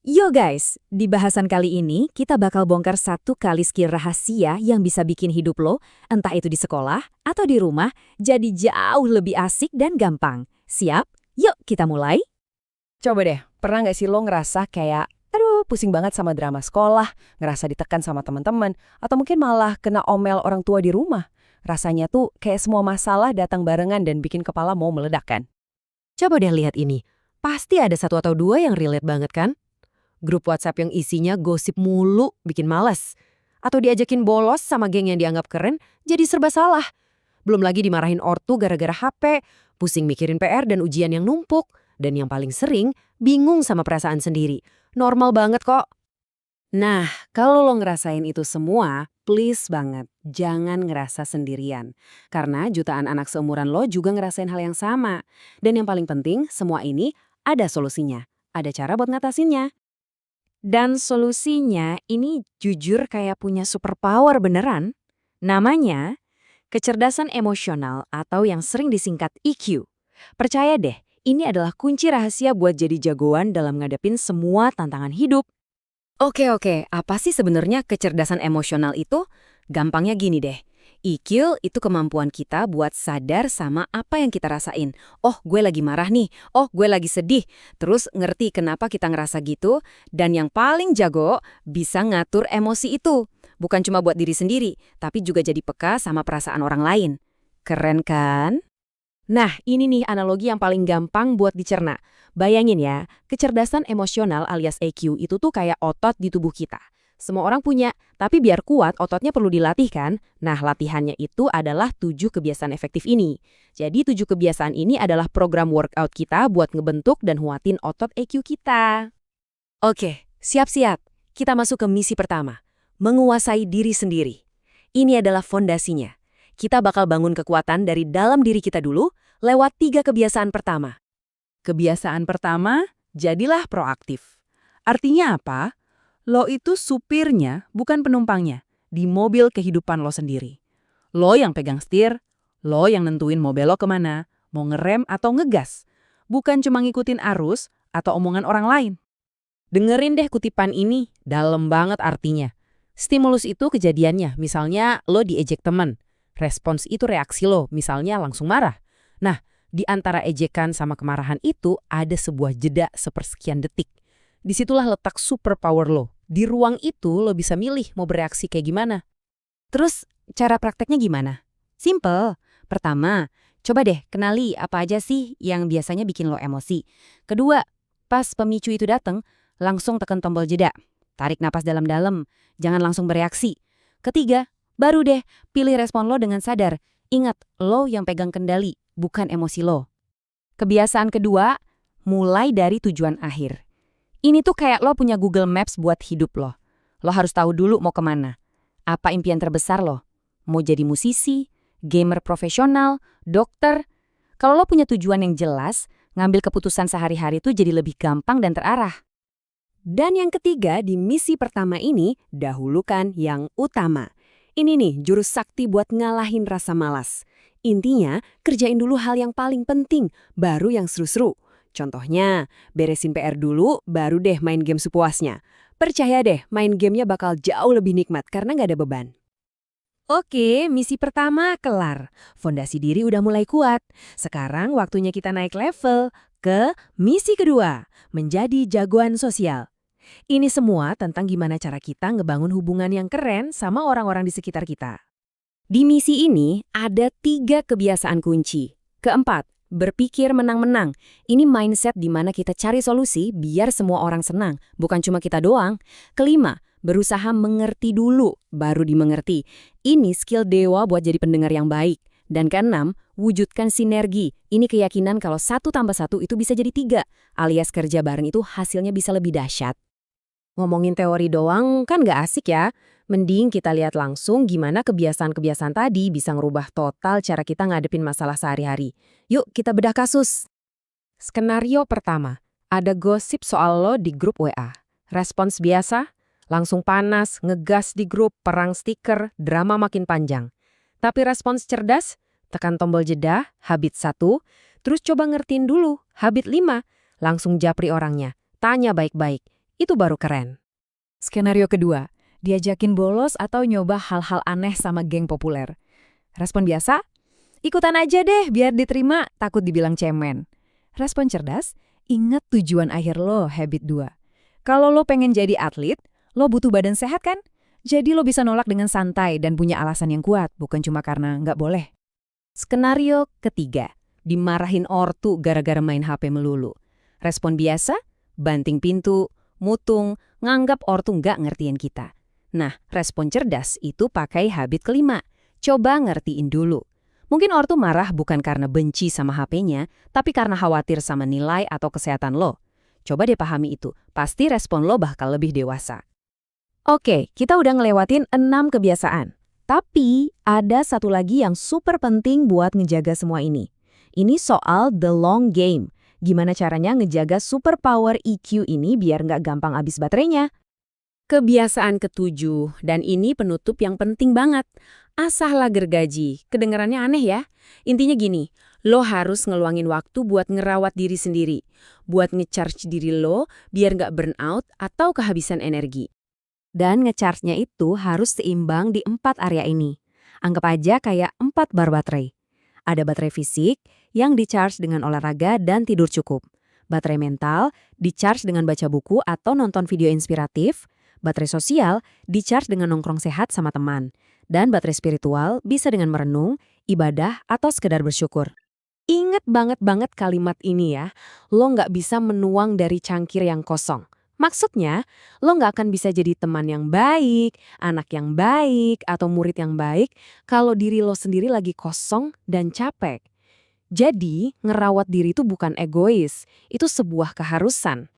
Yo guys, di bahasan kali ini kita bakal bongkar satu kali skill rahasia yang bisa bikin hidup lo, entah itu di sekolah atau di rumah, jadi jauh lebih asik dan gampang. Siap? Yuk kita mulai. Coba deh, pernah nggak sih lo ngerasa kayak, aduh pusing banget sama drama sekolah, ngerasa ditekan sama teman-teman, atau mungkin malah kena omel orang tua di rumah? Rasanya tuh kayak semua masalah datang barengan dan bikin kepala mau meledak kan? Coba deh lihat ini. Pasti ada satu atau dua yang relate banget kan? Grup WhatsApp yang isinya gosip mulu bikin males. Atau diajakin bolos sama geng yang dianggap keren, jadi serba salah. Belum lagi dimarahin ortu gara-gara HP, pusing mikirin PR dan ujian yang numpuk. Dan yang paling sering, bingung sama perasaan sendiri. Normal banget kok. Nah, kalau lo ngerasain itu semua, please banget, jangan ngerasa sendirian. Karena jutaan anak seumuran lo juga ngerasain hal yang sama. Dan yang paling penting, semua ini ada solusinya. Ada cara buat ngatasinnya. Dan solusinya ini jujur kayak punya superpower beneran. Namanya kecerdasan emosional atau yang sering disingkat EQ. Percaya deh, ini adalah kunci rahasia buat jadi jagoan dalam ngadepin semua tantangan hidup. Oke, apa sih sebenarnya kecerdasan emosional itu? Gampangnya gini deh. EQ itu kemampuan kita buat sadar sama apa yang kita rasain. Oh, gue lagi marah nih. Oh, gue lagi sedih. Terus ngerti kenapa kita ngerasa gitu. Dan yang paling jago, bisa ngatur emosi itu. Bukan cuma buat diri sendiri, tapi juga jadi peka sama perasaan orang lain. Keren kan? Nah, ini nih analogi yang paling gampang buat dicerna. Bayangin ya, kecerdasan emosional alias EQ itu tuh kayak otot di tubuh kita. Semua orang punya, tapi biar kuat ototnya perlu dilatih kan? Nah, latihannya itu adalah 7 kebiasaan efektif ini. Jadi 7 kebiasaan ini adalah program workout kita buat ngebentuk dan nguatin otot EQ kita. Oke, siap-siap. Kita masuk ke misi pertama. Menguasai diri sendiri. Ini adalah fondasinya. Kita bakal bangun kekuatan dari dalam diri kita dulu lewat 3 kebiasaan pertama. Kebiasaan pertama, jadilah proaktif. Artinya apa? Lo itu supirnya, bukan penumpangnya, di mobil kehidupan lo sendiri. Lo yang pegang setir, lo yang nentuin mau belok kemana, mau ngerem atau ngegas. Bukan cuma ngikutin arus atau omongan orang lain. Dengerin deh kutipan ini, dalam banget artinya. Stimulus itu kejadiannya, misalnya lo diejek temen. Respons itu reaksi lo, misalnya langsung marah. Nah, di antara ejekan sama kemarahan itu ada sebuah jeda sepersekian detik. Disitulah letak superpower lo. Di ruang itu lo bisa milih mau bereaksi kayak gimana. Terus, cara prakteknya gimana? Simple. Pertama, coba deh kenali apa aja sih yang biasanya bikin lo emosi. Kedua, pas pemicu itu datang, langsung tekan tombol jeda. Tarik napas dalam-dalam, jangan langsung bereaksi. Ketiga, baru deh pilih respon lo dengan sadar. Ingat, lo yang pegang kendali, bukan emosi lo. Kebiasaan kedua, mulai dari tujuan akhir. Ini tuh kayak lo punya Google Maps buat hidup lo. Lo harus tahu dulu mau kemana. Apa impian terbesar lo? Mau jadi musisi, gamer profesional, dokter? Kalau lo punya tujuan yang jelas, ngambil keputusan sehari-hari itu jadi lebih gampang dan terarah. Dan yang ketiga, di misi pertama ini, dahulukan yang utama. Ini nih, jurus sakti buat ngalahin rasa malas. Intinya, kerjain dulu hal yang paling penting, baru yang seru-seru. Contohnya, beresin PR dulu, baru deh main game sepuasnya. Percaya deh, main gamenya bakal jauh lebih nikmat karena nggak ada beban. Oke, misi pertama kelar. Fondasi diri udah mulai kuat. Sekarang waktunya kita naik level ke misi kedua, menjadi jagoan sosial. Ini semua tentang gimana cara kita ngebangun hubungan yang keren sama orang-orang di sekitar kita. Di misi ini ada 3 kebiasaan kunci. Keempat, berpikir menang-menang. Ini mindset di mana kita cari solusi biar semua orang senang, bukan cuma kita doang. Kelima, berusaha mengerti dulu, baru dimengerti. Ini skill dewa buat jadi pendengar yang baik. Dan keenam, wujudkan sinergi. Ini keyakinan kalau 1 tambah 1 itu bisa jadi 3, alias kerja bareng itu hasilnya bisa lebih dahsyat. Ngomongin teori doang kan nggak asik ya. Mending kita lihat langsung gimana kebiasaan-kebiasaan tadi bisa ngerubah total cara kita ngadepin masalah sehari-hari. Yuk kita bedah kasus. Skenario pertama, ada gosip soal lo di grup WA. Respons biasa, langsung panas, ngegas di grup, perang stiker, drama makin panjang. Tapi respons cerdas, tekan tombol jeda, habit 1, terus coba ngertiin dulu, habit 5, langsung japri orangnya. Tanya baik-baik, Itu baru keren. Skenario kedua, diajakin bolos atau nyoba hal-hal aneh sama geng populer. Respon biasa, ikutan aja deh biar diterima, takut dibilang cemen. Respon cerdas, ingat tujuan akhir lo, habit 2. Kalau lo pengen jadi atlet, lo butuh badan sehat kan? Jadi lo bisa nolak dengan santai dan punya alasan yang kuat, bukan cuma karena nggak boleh. Skenario ketiga, dimarahin ortu gara-gara main HP melulu. Respon biasa, banting pintu, mutung, nganggap ortu nggak ngertiin kita. Nah, respon cerdas itu pakai habit kelima. Coba ngertiin dulu. Mungkin ortu marah bukan karena benci sama HP-nya, tapi karena khawatir sama nilai atau kesehatan lo. Coba deh pahami itu, pasti respon lo bakal lebih dewasa. Oke, kita udah ngelewatin 6 kebiasaan. Tapi ada satu lagi yang super penting buat ngejaga semua ini. Ini soal the long game. Gimana caranya ngejaga superpower EQ ini biar nggak gampang habis baterainya? Kebiasaan ketujuh, dan ini penutup yang penting banget. Asahlah gergaji. Kedengarannya aneh ya? Intinya gini, lo harus ngeluangin waktu buat ngerawat diri sendiri. Buat nge-charge diri lo biar nggak burn out atau kehabisan energi. Dan nge-charge-nya itu harus seimbang di 4 area ini. Anggap aja kayak 4 bar baterai. Ada baterai fisik yang di-charge dengan olahraga dan tidur cukup. Baterai mental di-charge dengan baca buku atau nonton video inspiratif. Baterai sosial di-charge dengan nongkrong sehat sama teman. Dan baterai spiritual bisa dengan merenung, ibadah, atau sekedar bersyukur. Ingat banget kalimat ini ya, lo nggak bisa menuang dari cangkir yang kosong. Maksudnya, lo nggak akan bisa jadi teman yang baik, anak yang baik, atau murid yang baik kalau diri lo sendiri lagi kosong dan capek. Jadi, ngerawat diri itu bukan egois, itu sebuah keharusan.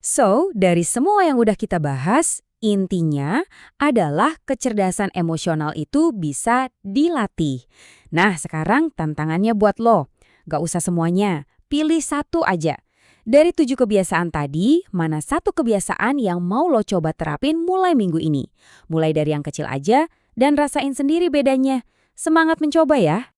So, dari semua yang udah kita bahas, intinya adalah kecerdasan emosional itu bisa dilatih. Nah, sekarang tantangannya buat lo. Gak usah semuanya, pilih satu aja. Dari 7 kebiasaan tadi, mana satu kebiasaan yang mau lo coba terapin mulai minggu ini? Mulai dari yang kecil aja dan rasain sendiri bedanya. Semangat mencoba ya!